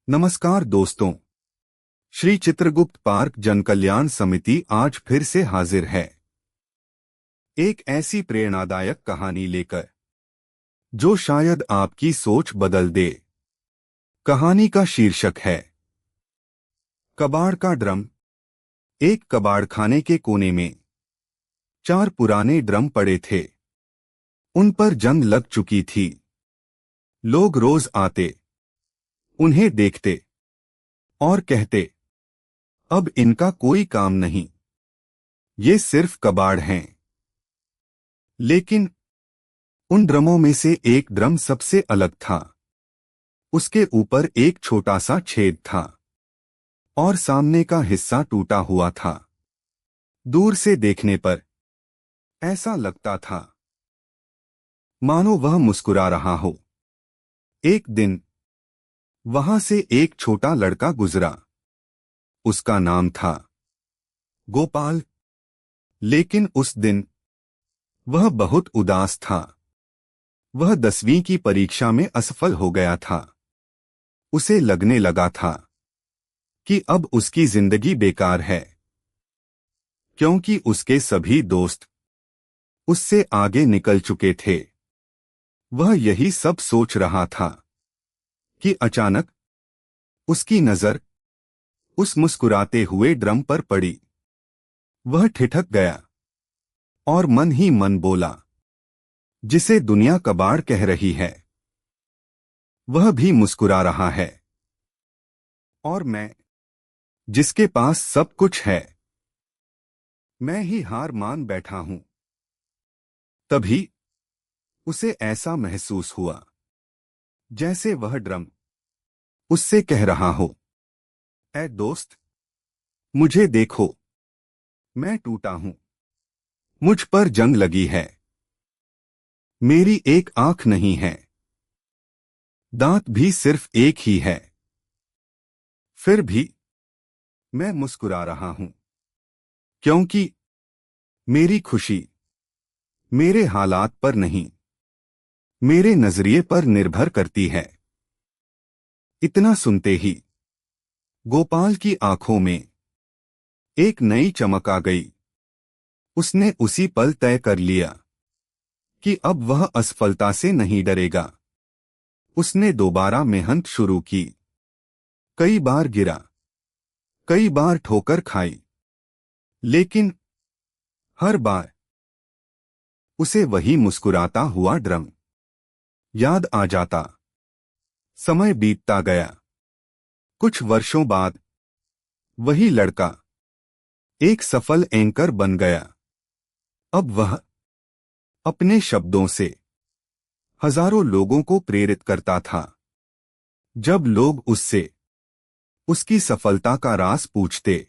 नमस्कार दोस्तों। श्री चित्रगुप्त पार्क जनकल्याण समिति आज फिर से हाजिर है एक ऐसी प्रेरणादायक कहानी लेकर जो शायद आपकी सोच बदल दे। कहानी का शीर्षक है कबाड़ का ड्रम। एक कबाड़खाने के कोने में 4 पुराने ड्रम पड़े थे। उन पर जंग लग चुकी थी। लोग रोज आते, उन्हें देखते और कहते, अब इनका कोई काम नहीं, ये सिर्फ कबाड़ हैं। लेकिन उन ड्रमों में से एक ड्रम सबसे अलग था। उसके ऊपर एक छोटा सा छेद था और सामने का हिस्सा टूटा हुआ था। दूर से देखने पर ऐसा लगता था मानो वह मुस्कुरा रहा हो। एक दिन वहां से एक छोटा लड़का गुजरा। उसका नाम था गोपाल। लेकिन उस दिन वह बहुत उदास था। वह 10वीं की परीक्षा में असफल हो गया था। उसे लगने लगा था कि अब उसकी जिंदगी बेकार है, क्योंकि उसके सभी दोस्त उससे आगे निकल चुके थे। वह यही सब सोच रहा था कि अचानक उसकी नजर उस मुस्कुराते हुए ड्रम पर पड़ी। वह ठिठक गया और मन ही मन बोला, जिसे दुनिया कबाड़ कह रही है वह भी मुस्कुरा रहा है, और मैं, जिसके पास सब कुछ है, मैं ही हार मान बैठा हूं। तभी उसे ऐसा महसूस हुआ जैसे वह ड्रम उससे कह रहा हो, ऐ दोस्त, मुझे देखो, मैं टूटा हूं, मुझ पर जंग लगी है, मेरी एक आंख नहीं है, दांत भी सिर्फ एक ही है, फिर भी मैं मुस्कुरा रहा हूं, क्योंकि मेरी खुशी मेरे हालात पर नहीं, मेरे नजरिए पर निर्भर करती है। इतना सुनते ही गोपाल की आंखों में एक नई चमक आ गई। उसने उसी पल तय कर लिया कि अब वह असफलता से नहीं डरेगा। उसने दोबारा मेहनत शुरू की। कई बार गिरा, कई बार ठोकर खाई, लेकिन हर बार उसे वही मुस्कुराता हुआ ड्रम याद आ जाता। समय बीतता गया। कुछ वर्षों बाद वही लड़का एक सफल एंकर बन गया। अब वह अपने शब्दों से हजारों लोगों को प्रेरित करता था। जब लोग उससे उसकी सफलता का राज पूछते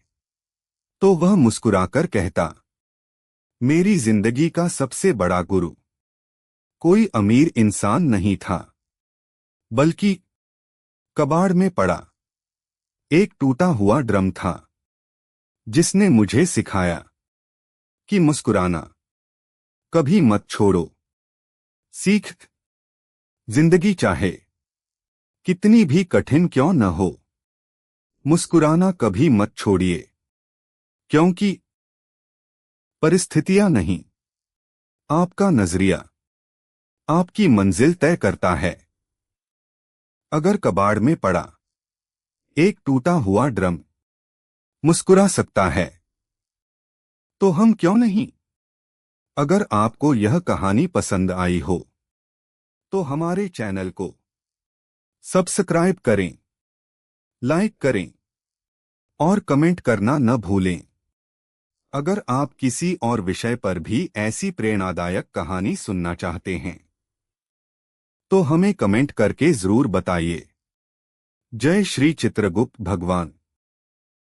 तो वह मुस्कुराकर कहता, मेरी जिंदगी का सबसे बड़ा गुरु कोई अमीर इंसान नहीं था, बल्कि कबाड़ में पड़ा एक टूटा हुआ ड्रम था, जिसने मुझे सिखाया कि मुस्कुराना कभी मत छोड़ो। सीख, जिंदगी चाहे कितनी भी कठिन क्यों न हो, मुस्कुराना कभी मत छोड़िए, क्योंकि परिस्थितियां नहीं, आपका नजरिया आपकी मंजिल तय करता है। अगर कबाड़ में पड़ा एक टूटा हुआ ड्रम मुस्कुरा सकता है, तो हम क्यों नहीं। अगर आपको यह कहानी पसंद आई हो तो हमारे चैनल को सब्सक्राइब करें, लाइक करें और कमेंट करना न भूलें। अगर आप किसी और विषय पर भी ऐसी प्रेरणादायक कहानी सुनना चाहते हैं तो हमें कमेंट करके जरूर बताइए। जय श्री चित्रगुप्त भगवान।